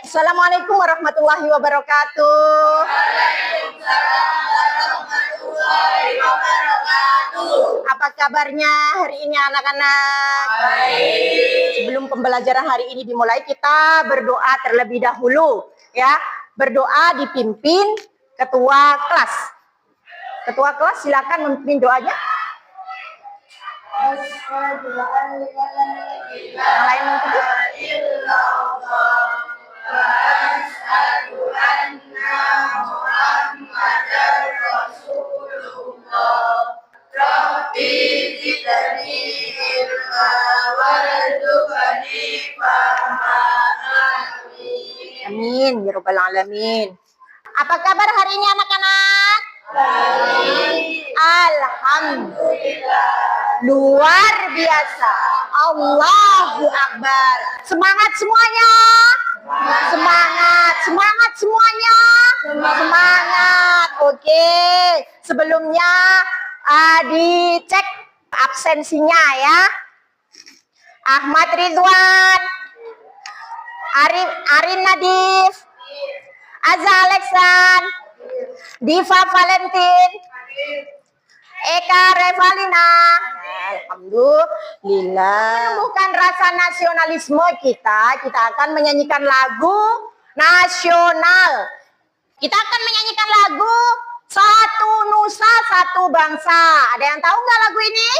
Assalamualaikum warahmatullahi wabarakatuh. Waalaikumsalam warahmatullahi wabarakatuh. Apa kabarnya hari ini anak-anak? Baik. Sebelum pembelajaran hari ini dimulai, kita berdoa terlebih dahulu, ya. Berdoa dipimpin ketua kelas. Ketua kelas silakan memimpin doanya. Yang lain mengikuti. Amin ya rabbal alamin. Apa kabar hari ini anak-anak? Baik. Alhamdulillah. Luar biasa. Allahu Akbar. Semangat semuanya. Semangat, semangat semuanya. Semangat. Oke. Sebelumnya dicek absensinya ya. Ahmad Ridwan, Arin Nadif, Azza Alexan, Diva Valentin, Eka Revalina. Alhamdulillah. Menumbuhkan rasa nasionalisme kita akan menyanyikan lagu nasional. Kita akan menyanyikan lagu Satu Nusa Satu Bangsa. Ada yang tahu nggak lagu ini?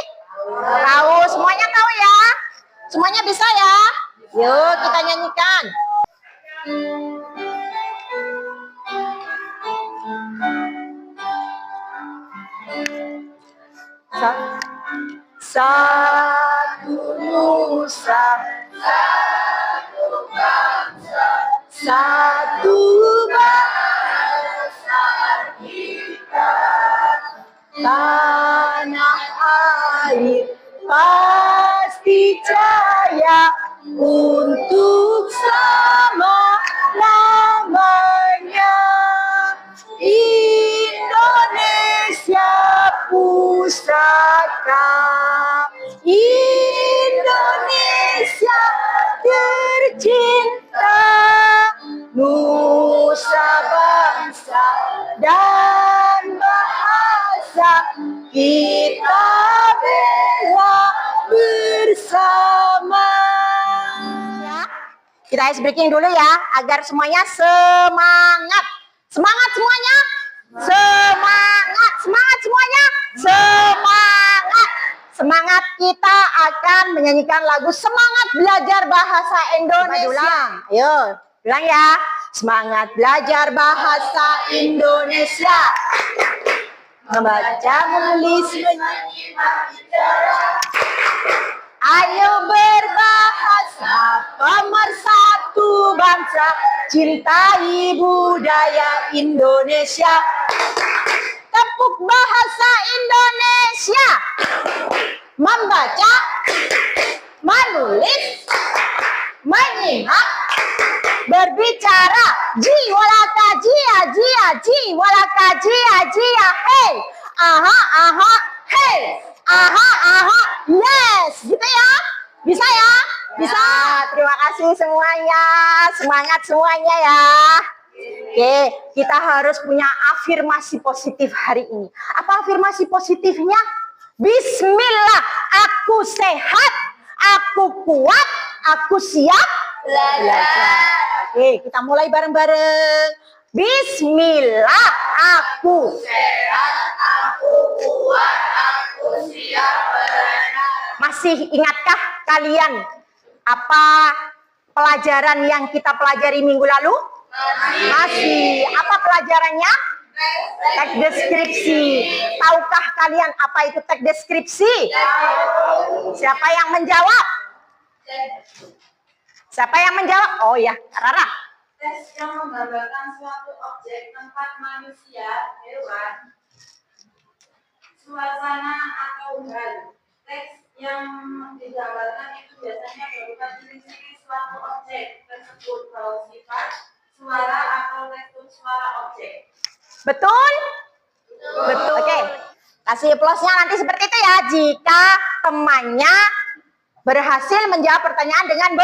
Tahu, semuanya tahu ya? Semuanya bisa ya? Yuk kita nyanyikan. Satu nusa, Satu bangsa, satu bangsa kita. tanah air pasti jaya untuk selama-lamanya. Indonesia pusaka, Indonesia tercinta, nusa bangsa dan bahasa kita bela bersama. Ya, kita ice breaking dulu ya, agar semuanya semangat. Semangat semuanya. Semangat, semangat semuanya. Semangat. Semangat, kita akan menyanyikan lagu Semangat Belajar Bahasa Indonesia. Ayo, bilang ya. Semangat belajar bahasa Indonesia. Membaca, menulis, Menyimak bicara. ayo berbahasa pemersatu bangsa, cintai budaya Indonesia. Tepuk bahasa Indonesia. Membaca, menulis, menyimak, berbicara. Jiwalaka jia jia, jiwalaka jia jia, hey. Aha aha, hey. Aha aha, yes. Gitu ya? Bisa ya? Bisa. Terima kasih semuanya. Semangat semuanya ya. Oke, kita harus punya afirmasi positif hari ini. Apa afirmasi positifnya? Bismillah, aku sehat, aku kuat, aku siap belajar. Oke, kita mulai bareng-bareng. Bismillah, aku Sehat, aku kuat, aku siap belajar. Masih ingatkah kalian apa pelajaran yang kita pelajari minggu lalu? Masih. Apa pelajarannya? Teks deskripsi. Tahukah kalian apa itu teks deskripsi? Siapa yang menjawab? Siapa yang menjawab? Oh ya, Rara. Teks yang menggambarkan suatu objek, tempat, manusia, hewan, suasana atau hal. Teks yang digambarkan itu biasanya berupa ciri-ciri suatu objek tersebut, berupa sifat, suara atau tekstur suara objek. Betul? Betul. Oke. Kasih plusnya nanti seperti itu ya. Jika temannya berhasil menjawab pertanyaan dengan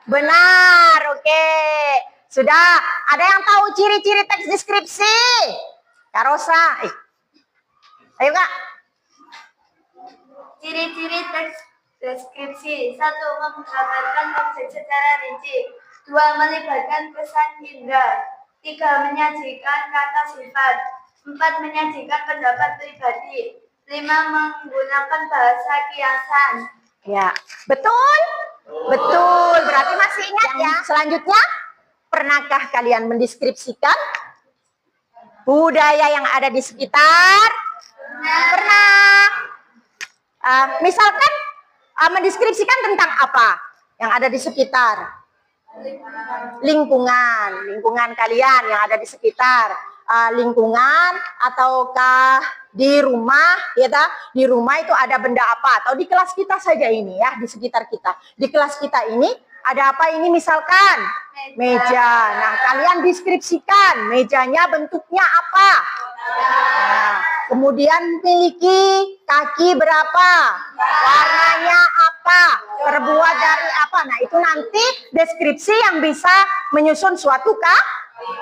benar. Oke. Sudah. Ada yang tahu ciri-ciri teks deskripsi? Kak Rosa. Ayo Kak. Ciri-ciri teks deskripsi. 1. Menggambarkan objek secara rinci. 2. Melibatkan kesan indera. 3. Menyajikan kata sifat. 4. Menyajikan pendapat pribadi. 5. Menggunakan bahasa kiasan. Ya, betul? Betul. Berarti masih ingat ya. Selanjutnya, pernahkah kalian mendeskripsikan budaya yang ada di sekitar? Pernah. Misalkan mendeskripsikan tentang apa yang ada di sekitar? Lingkungan kalian yang ada di sekitar. Lingkungan ataukah di rumah, ya di rumah itu ada benda apa, atau di kelas kita saja ini ya, di sekitar kita. Di kelas kita ini ada apa ini misalkan? Meja. Nah, kalian deskripsikan mejanya bentuknya apa? Nah, kemudian memiliki kaki berapa? Warnanya apa? Terbuat dari apa? Nah, itu nanti deskripsi yang bisa menyusun suatu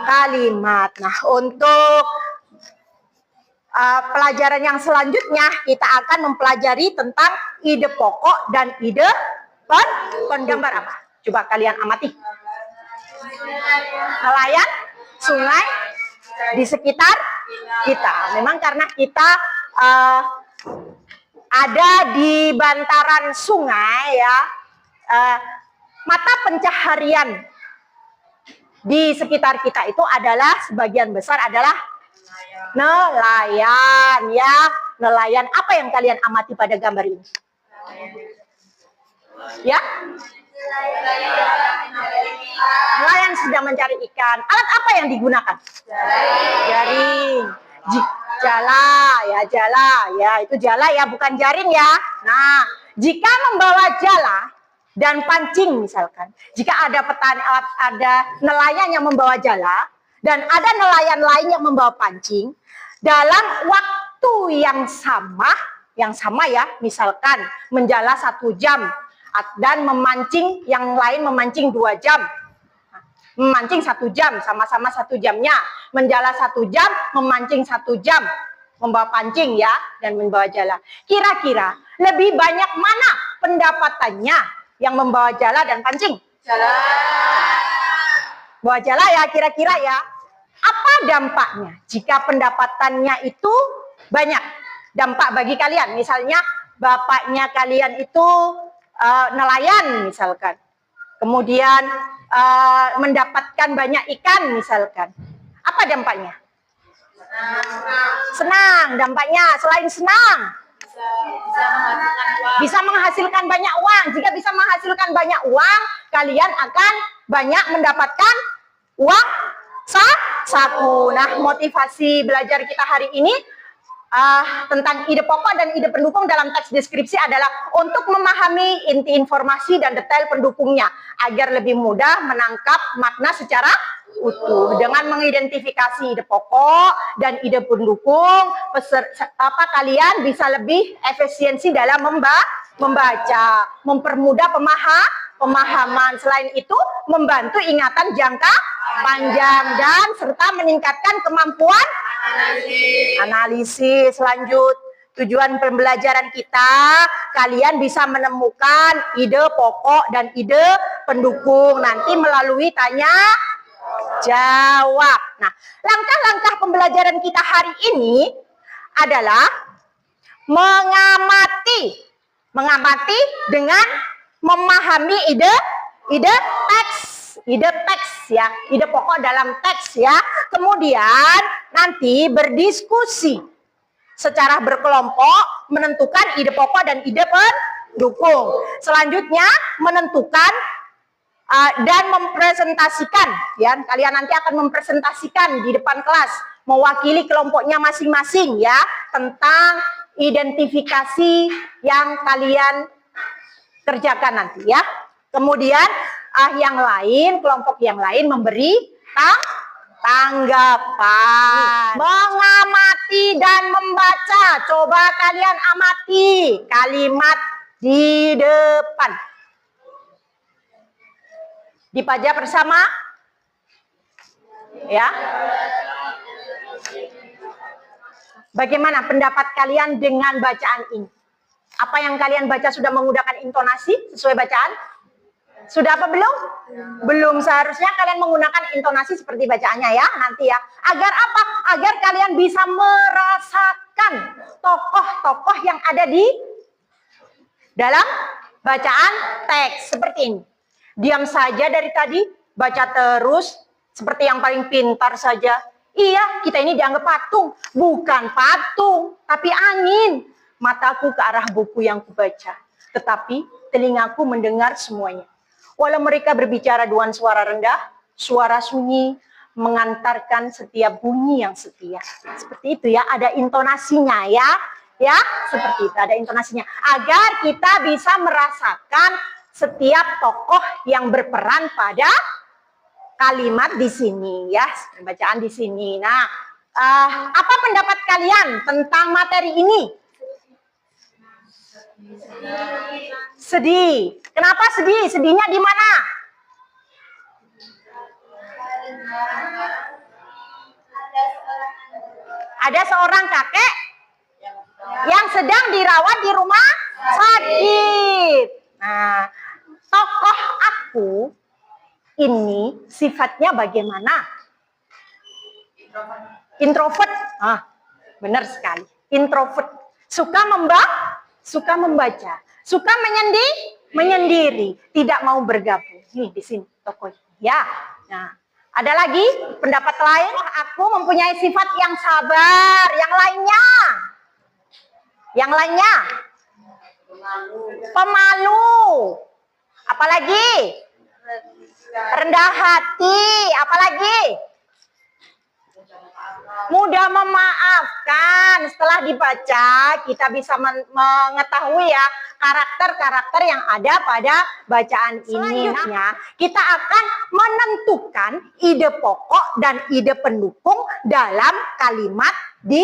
kalimat. Nah, untuk pelajaran yang selanjutnya kita akan mempelajari tentang ide pokok dan ide penggambar apa? Coba kalian amati. Nelayan, sungai di sekitar kita. Memang karena kita ada di bantaran sungai ya, mata pencaharian di sekitar kita itu adalah sebagian besar adalah nelayan ya. Nelayan, apa yang kalian amati pada gambar ini? Ya? Nelayan sedang mencari ikan. Alat apa yang digunakan? Jaring. Jala ya, itu jala ya, bukan jaring ya. Nah, jika membawa jala dan pancing misalkan, jika ada nelayan yang membawa jala dan ada nelayan lain yang membawa pancing dalam waktu yang sama ya, misalkan menjala 1 jam dan memancing yang lain memancing 2 jam. Memancing 1 jam, sama-sama 1 jamnya. Menjala 1 jam, memancing 1 jam. Membawa pancing ya, dan membawa jala. Kira-kira lebih banyak mana pendapatannya yang membawa jala dan pancing? Jala. Bawa jala ya, kira-kira ya. Apa dampaknya jika pendapatannya itu banyak? Dampak bagi kalian, misalnya bapaknya kalian itu nelayan misalkan. Kemudian mendapatkan banyak ikan misalkan. Apa dampaknya? Senang dampaknya. Selain senang, bisa menghasilkan banyak uang. Jika bisa menghasilkan banyak uang, kalian akan banyak mendapatkan uang saku. Nah, motivasi belajar kita hari ini tentang ide pokok dan ide pendukung dalam teks deskripsi adalah untuk memahami inti informasi dan detail pendukungnya agar lebih mudah menangkap makna secara utuh. Dengan mengidentifikasi ide pokok dan ide pendukung, kalian bisa lebih efisiensi dalam membaca, mempermudah pemahaman. Selain itu, membantu ingatan jangka panjang dan serta meningkatkan kemampuan analisis. Lanjut, tujuan pembelajaran kita, kalian bisa menemukan ide pokok dan ide pendukung nanti melalui tanya jawab. Nah, langkah-langkah pembelajaran kita hari ini adalah mengamati dengan memahami ide teks ya, ide pokok dalam teks ya. Kemudian nanti berdiskusi secara berkelompok menentukan ide pokok dan ide pendukung. Selanjutnya menentukan dan mempresentasikan ya. Kalian nanti akan mempresentasikan di depan kelas mewakili kelompoknya masing-masing ya tentang identifikasi yang kalian kerjakan nanti ya. Kemudian kelompok yang lain memberi tanggapan. Mengamati dan membaca. Coba kalian amati kalimat di depan. Dibaca bersama. Ya. Bagaimana pendapat kalian dengan bacaan ini? Apa yang kalian baca sudah menggunakan intonasi sesuai bacaan? Sudah apa belum? Belum. Seharusnya kalian menggunakan intonasi seperti bacaannya ya nanti ya. Agar apa? Agar kalian bisa merasakan tokoh-tokoh yang ada di dalam bacaan teks seperti ini. Diam saja dari tadi, baca terus seperti yang paling pintar saja. Iya, kita ini dianggap patung. Bukan patung, tapi angin. Mataku ke arah buku yang kubaca. Tetapi telingaku mendengar semuanya. Walau mereka berbicara dengan suara rendah, suara sunyi mengantarkan setiap bunyi yang setia. Seperti itu ya, ada intonasinya ya. Ya, seperti itu, ada intonasinya. Agar kita bisa merasakan setiap tokoh yang berperan pada kalimat di sini ya, bacaan di sini. Nah, apa pendapat kalian tentang materi ini? Sedih. Kenapa sedih? Sedihnya di mana? Ada seorang kakek yang sedang dirawat di rumah sakit. Nah, tokoh aku ini sifatnya bagaimana? Introvert. Benar sekali. Introvert. Suka membaca. Suka menyendiri. Tidak mau bergabung. Nih di sini tokoh. Ya. Nah, ada lagi pendapat lain. Aku mempunyai sifat yang sabar. Yang lainnya. Pemalu. Apalagi? Rendah hati. Apalagi? Mudah memaafkan. Setelah dibaca, kita bisa mengetahui ya karakter-karakter yang ada pada bacaan ini. Selanjutnya, kita akan menentukan ide pokok dan ide pendukung dalam kalimat di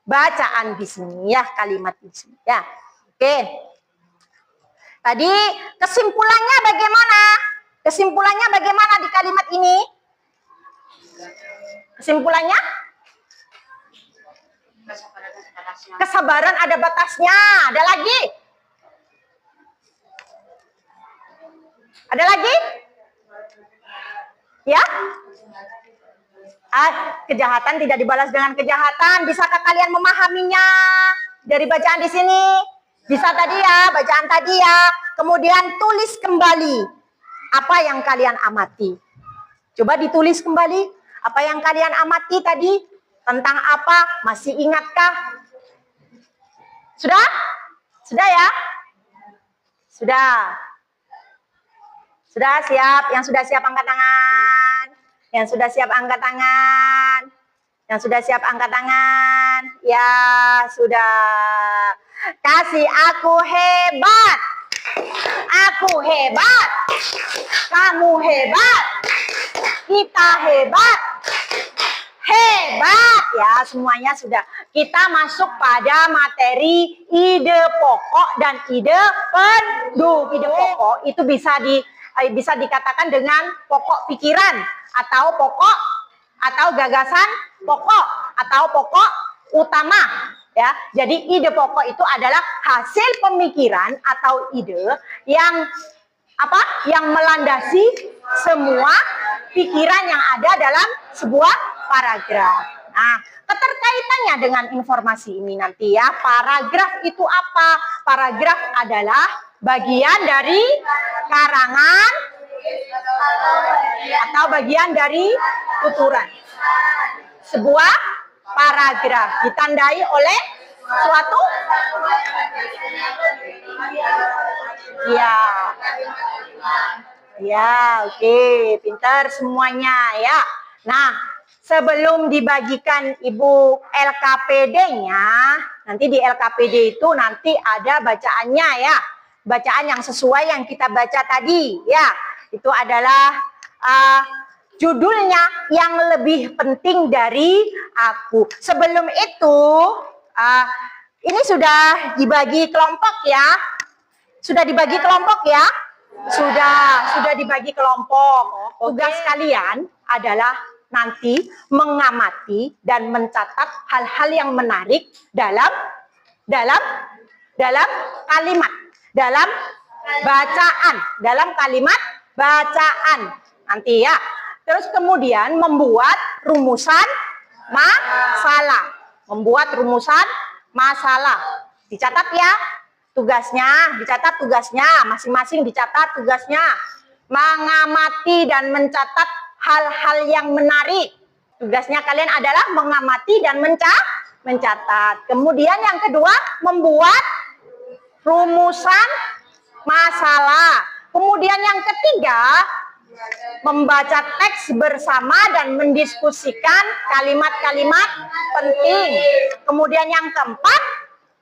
bacaan di sini ya, kalimat di sini ya. Oke. Tadi kesimpulannya bagaimana? Kesimpulannya bagaimana di kalimat ini? Kesimpulannya? Kesabaran ada batasnya. Ada lagi? Ada lagi? Ya? Kejahatan tidak dibalas dengan kejahatan. Bisakah kalian memahaminya dari bacaan di sini? Bisa tadi ya, bacaan tadi ya. Kemudian tulis kembali apa yang kalian amati. Coba ditulis kembali apa yang kalian amati tadi. Tentang apa? Masih ingatkah? Sudah? Sudah ya? Sudah. Sudah siap? Yang sudah siap angkat tangan. Yang sudah siap angkat tangan. Yang sudah siap angkat tangan. Ya, sudah. Kasih aku hebat. Aku hebat. Kamu hebat. Kita hebat. Hebat ya, semuanya sudah. Kita masuk pada materi ide pokok dan ide pendukung. Ide pokok itu bisa dikatakan dengan pokok pikiran atau pokok atau gagasan pokok atau pokok utama ya. Jadi ide pokok itu adalah hasil pemikiran atau ide yang apa? Yang melandasi semua pikiran yang ada dalam sebuah paragraf. Nah, keterkaitannya dengan informasi ini nanti ya. Paragraf itu apa? Paragraf adalah bagian dari karangan atau bagian dari tuturan. Sebuah paragraf ditandai oleh suatu ya. Ya, oke, pintar semuanya ya. Nah, sebelum dibagikan Ibu LKPD-nya, nanti di LKPD itu nanti ada bacaannya ya. Bacaan yang sesuai yang kita baca tadi ya. Itu adalah judulnya yang lebih penting dari aku. Sebelum itu, ini sudah dibagi kelompok ya. Sudah dibagi kelompok ya? Sudah dibagi kelompok. Tugas kalian adalah nanti mengamati dan mencatat hal-hal yang menarik dalam kalimat, dalam bacaan, dalam kalimat bacaan nanti ya. Terus kemudian membuat rumusan masalah, membuat rumusan masalah. Dicatat ya tugasnya, dicatat tugasnya, masing-masing dicatat tugasnya. Mengamati dan mencatat hal-hal yang menarik. Tugasnya kalian adalah mengamati dan mencatat. Kemudian yang kedua, membuat rumusan masalah. Kemudian yang ketiga, membaca teks bersama dan mendiskusikan kalimat-kalimat penting. Kemudian yang keempat,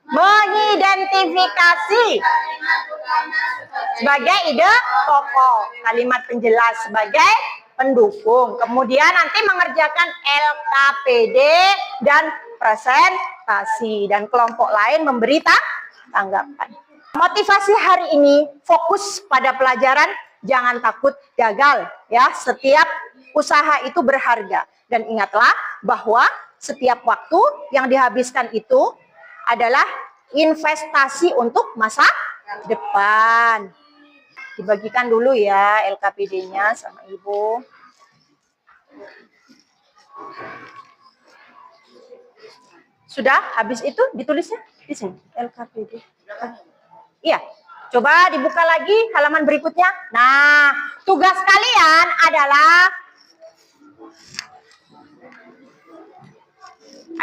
mengidentifikasi sebagai ide pokok, kalimat penjelas sebagai pendukung. Kemudian nanti mengerjakan LKPD dan presentasi, dan kelompok lain memberi tanggapan. Motivasi hari ini fokus pada pelajaran, jangan takut gagal ya. Setiap usaha itu berharga, dan ingatlah bahwa setiap waktu yang dihabiskan itu adalah investasi untuk masa depan. Dibagikan dulu ya LKPD-nya sama Ibu. Sudah habis itu ditulisnya di sini LKPD. Iya, coba dibuka lagi halaman berikutnya. Nah, tugas kalian adalah,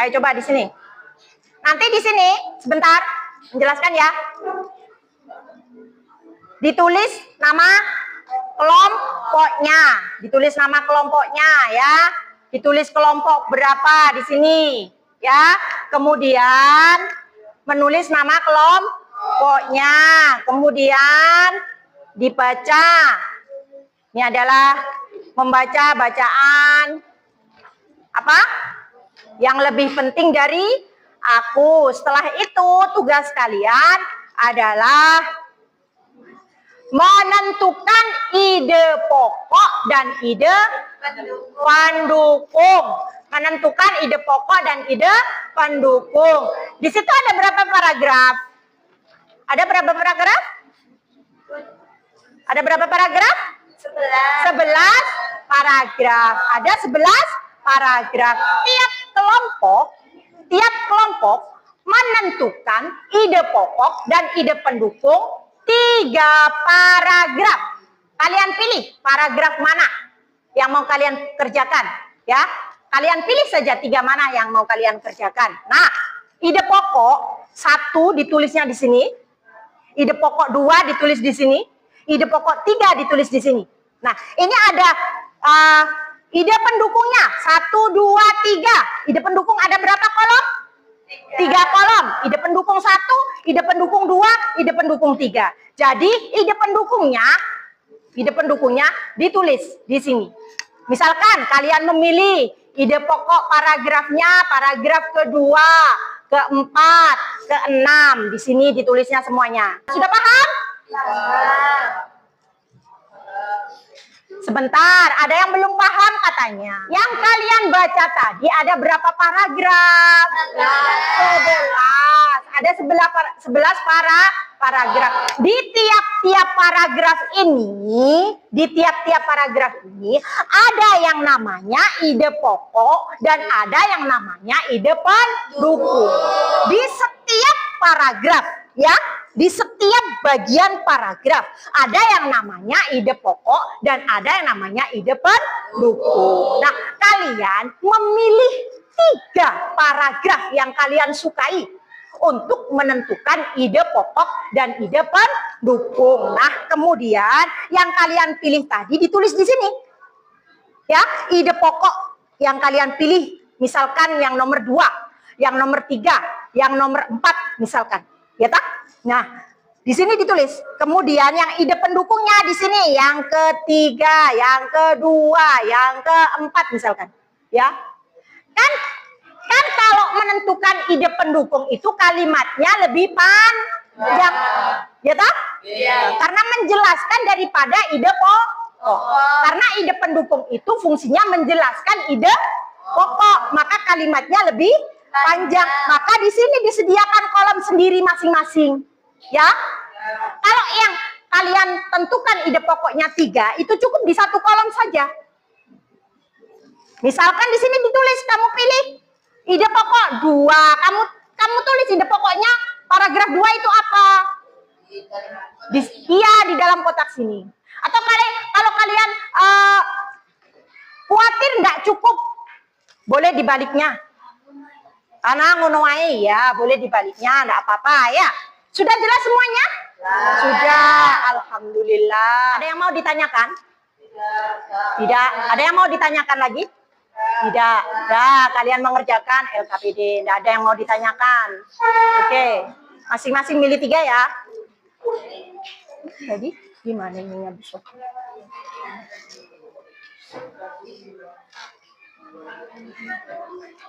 ayo coba di sini. Nanti di sini sebentar menjelaskan ya. Ditulis nama kelompoknya, ditulis nama kelompoknya ya. Ditulis kelompok berapa di sini ya. Kemudian menulis nama kelompoknya. Kemudian dibaca. Ini adalah membaca bacaan apa? Yang lebih penting dari aku. Setelah itu tugas kalian adalah menentukan ide pokok dan ide pendukung. Menentukan ide pokok dan ide pendukung. Di situ ada berapa paragraf? Ada berapa paragraf? Ada berapa paragraf? 11 paragraf. Ada 11 paragraf. Tiap kelompok menentukan ide pokok dan ide pendukung 3 paragraf. Kalian pilih paragraf mana yang mau kalian kerjakan ya. Kalian pilih saja 3 mana yang mau kalian kerjakan. Nah, ide pokok 1 ditulisnya di sini. Ide pokok 2 ditulis di sini. Ide pokok 3 ditulis di sini. Nah, ini ada ide pendukungnya 1, 2, 3. Ide pendukung ada berapa kolom? 3 kolom. Ide pendukung 1, ide pendukung 2, ide pendukung 3. Jadi ide pendukungnya ditulis di sini. Misalkan kalian memilih ide pokok paragrafnya, paragraf kedua, keempat, keenam. Di sini ditulisnya semuanya. Sudah paham? Sebentar, ada yang belum paham katanya. Yang kalian baca tadi ada berapa paragraf? 11. Ada 11 paragraf. Di tiap-tiap paragraf ini, ada yang namanya ide pokok dan ada yang namanya ide pendukung. Di setiap paragraf ya. Di setiap bagian paragraf ada yang namanya ide pokok dan ada yang namanya ide pendukung. Nah, kalian memilih 3 paragraf yang kalian sukai untuk menentukan ide pokok dan ide pendukung. Nah, kemudian yang kalian pilih tadi ditulis di sini. Ya, ide pokok yang kalian pilih, misalkan yang nomor 2, yang nomor 3, yang nomor 4 misalkan. Ya tak? Nah, di sini ditulis. Kemudian yang ide pendukungnya di sini, yang ketiga, yang kedua, yang keempat misalkan. Ya. Kan kalau menentukan ide pendukung itu kalimatnya lebih panjang. Ya tak? Iya. Karena menjelaskan daripada ide pokok. pokok. Karena ide pendukung itu fungsinya menjelaskan ide pokok, maka kalimatnya lebih panjang. Maka di sini disediakan kolom sendiri masing-masing. Ya. Kalau yang kalian tentukan ide pokoknya 3, itu cukup di satu kolom saja. Misalkan di sini ditulis kamu pilih ide pokok 2, kamu tulis ide pokoknya paragraf 2 itu apa? Di dalam kotak sini. Atau kalau kalian khawatir nggak cukup, boleh dibaliknya. Karena ngono wae ya, boleh dibaliknya, nggak apa-apa ya. Sudah jelas semuanya? Sudah, alhamdulillah. Ada yang mau ditanyakan? Tidak. Ada yang mau ditanyakan lagi? Tidak. Dah, kalian mengerjakan LKPD. Tidak ada yang mau ditanyakan. Oke. Masing-masing milih 3 ya. Jadi, gimana ininya besok?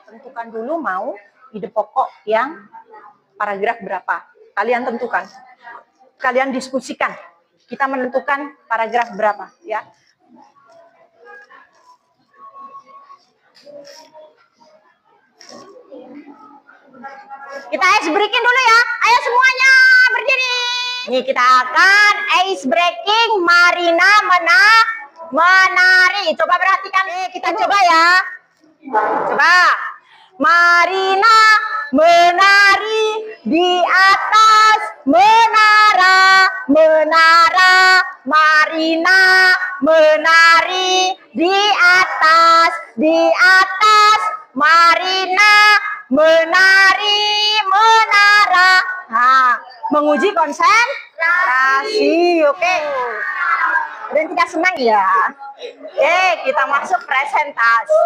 Tentukan dulu mau ide pokok yang paragraf berapa. Kalian tentukan. Kalian diskusikan. Kita menentukan paragraf berapa ya. Kita ice breaking dulu ya. Ayo semuanya berdiri. Nih kita akan ice breaking Marina menari. Coba perhatikan nih, kita coba ya. Coba. Marina menari di atas menara. Marina menari di atas Marina menari menara. Nah, menguji konsentrasi. Oke. Dan tidak senang ya. Oke, kita masuk presentasi.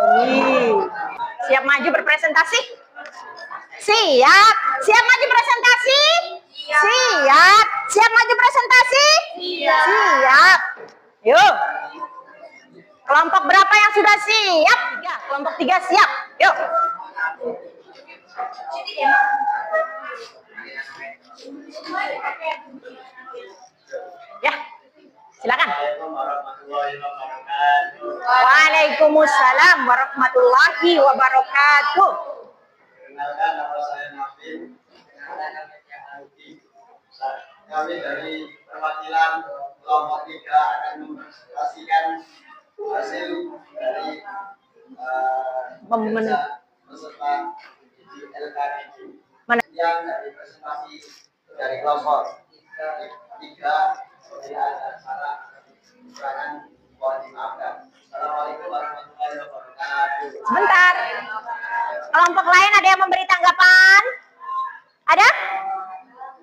Siap maju berpresentasi? Siap. Siap maju presentasi? Siap. Siap maju presentasi? Siap. Yuk. Kelompok berapa yang sudah siap? 3. Kelompok 3 siap. Yuk. Ya. Silakan. Waalaikumsalam warahmatullahi wabarakatuh. Perkenalkan, nama saya Nafin. Kami dari perwakilan kelompok 3 akan mempresentasikan hasil dari peserta uji LKPD yang dari presentasi dari kelompok 3. Ada cara kekurangan, mohon dimaafkan. Assalamualaikum warahmatullahi wabarakatuh. Sebentar. Kelompok lain ada yang memberi tanggapan? Ada?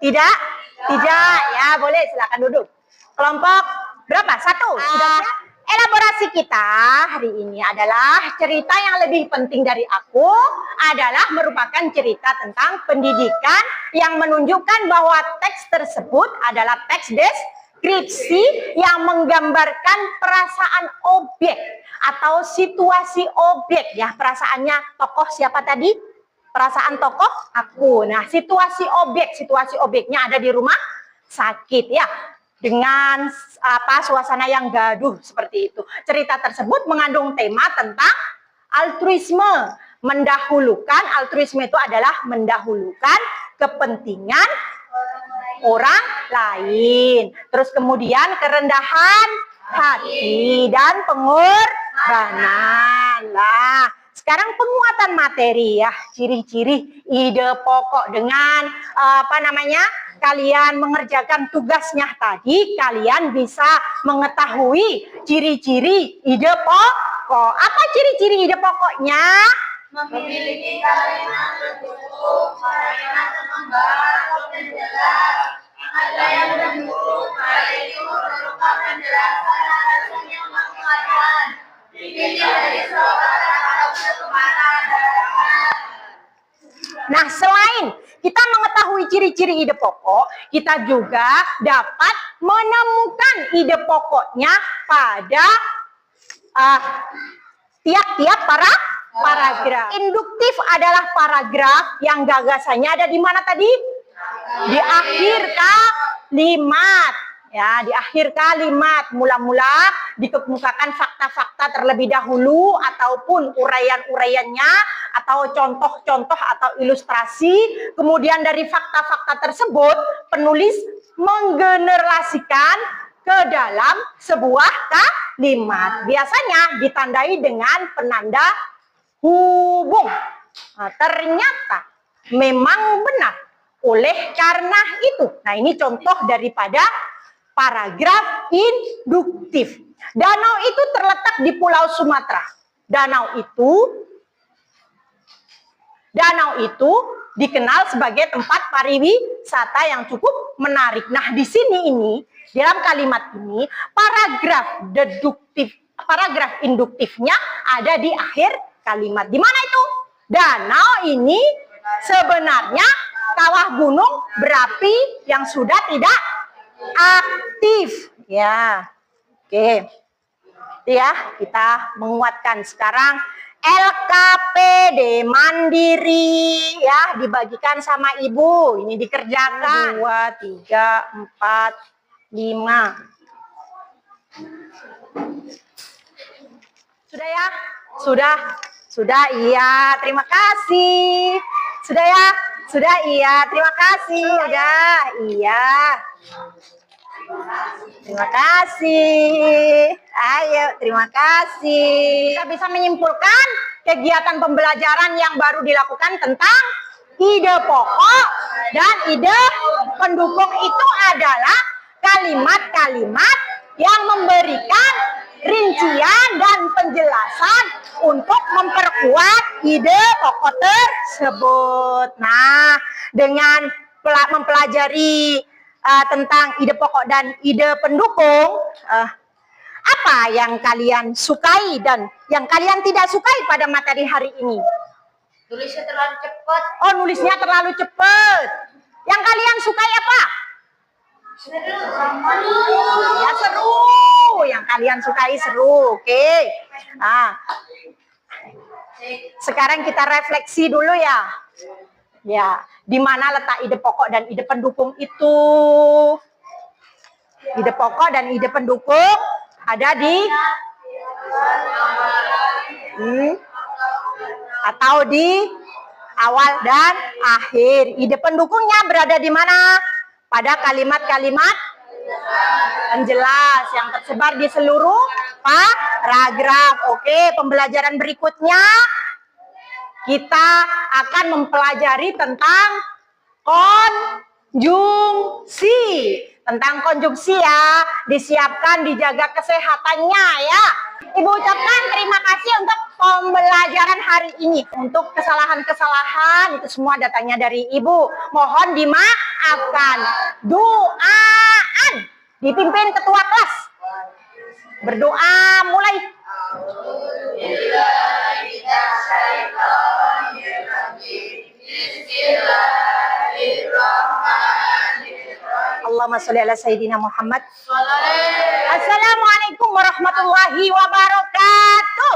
Tidak? Tidak. Ya, boleh silakan duduk. Kelompok berapa? 1. Sudah siap? Elaborasi kita hari ini adalah cerita yang lebih penting dari aku adalah merupakan cerita tentang pendidikan yang menunjukkan bahwa teks tersebut adalah teks deskripsi yang menggambarkan perasaan objek atau situasi objek ya. Perasaannya tokoh siapa tadi? Perasaan tokoh aku. Nah, situasi objeknya ada di rumah sakit ya. Dengan suasana yang gaduh seperti itu. Cerita tersebut mengandung tema tentang altruisme. Altruisme itu adalah mendahulukan kepentingan orang lain. Terus kemudian kerendahan hati dan pengorbanan. Nah, sekarang penguatan materi ya, ciri-ciri ide pokok dengan kalian mengerjakan tugasnya tadi, kalian bisa mengetahui ciri-ciri ide pokok. Apa ciri-ciri ide pokoknya? Memiliki kalimat tertutup, kalimat menggambar dan jelas. Ada yang tertutup, hal itu merupakan penjelasan alasan yang menguatkan. Dipilih dari suara atau kesempatan. Nah, selain kita mengetahui ciri-ciri ide pokok, kita juga dapat menemukan ide pokoknya pada tiap-tiap paragraf. Induktif adalah paragraf yang gagasannya ada di mana tadi? Di akhir kalimat. Ya, di akhir kalimat mula-mula dikemukakan fakta-fakta terlebih dahulu ataupun uraian-uraiannya atau contoh-contoh atau ilustrasi. Kemudian dari fakta-fakta tersebut penulis menggenerasikan ke dalam sebuah kalimat. Biasanya ditandai dengan penanda hubung. Nah, ternyata memang benar. Oleh karena itu, nah ini contoh daripada paragraf induktif. Danau itu terletak di Pulau Sumatera. Danau itu dikenal sebagai tempat pariwisata yang cukup menarik. Nah, di sini ini, dalam kalimat ini, paragraf induktifnya ada di akhir kalimat. Di mana itu? Danau ini sebenarnya kawah gunung berapi yang sudah tidak aktif. Ya, oke. Ya, kita menguatkan sekarang LKPD mandiri ya, dibagikan sama ibu. Ini dikerjakan 2, 3, 4, 5. Sudah ya? Sudah iya, terima kasih. Sudah ya? Sudah iya, terima kasih. Sudah iya. Terima kasih. Ayo, terima kasih. Kita bisa menyimpulkan kegiatan pembelajaran yang baru dilakukan tentang ide pokok dan ide pendukung itu adalah kalimat-kalimat yang memberikan rincian dan penjelasan untuk memperkuat ide pokok tersebut. Nah, dengan mempelajari tentang ide pokok dan ide pendukung, apa yang kalian sukai dan yang kalian tidak sukai pada materi hari ini? Tulisnya terlalu cepat. Oh, nulisnya terlalu cepat. Yang kalian sukai apa? Ya, seru. Yang kalian sukai seru. Oke. Sekarang kita refleksi dulu ya. Ya, di mana letak ide pokok dan ide pendukung itu? Ide pokok dan ide pendukung ada di atau di awal dan akhir. Ide pendukungnya berada di mana? Pada kalimat-kalimat penjelas yang tersebar di seluruh paragraf. Oke, pembelajaran berikutnya kita akan mempelajari tentang konjungsi. Tentang konjungsi ya, disiapkan, dijaga kesehatannya ya. Ibu ucapkan terima kasih untuk pembelajaran hari ini. Untuk kesalahan-kesalahan itu semua datangnya dari Ibu. Mohon dimaafkan. Doaan dipimpin ketua kelas. Berdoa mulai. Allahumma sholli ala sayyidina Muhammad. Assalamualaikum warahmatullahi wabarakatuh.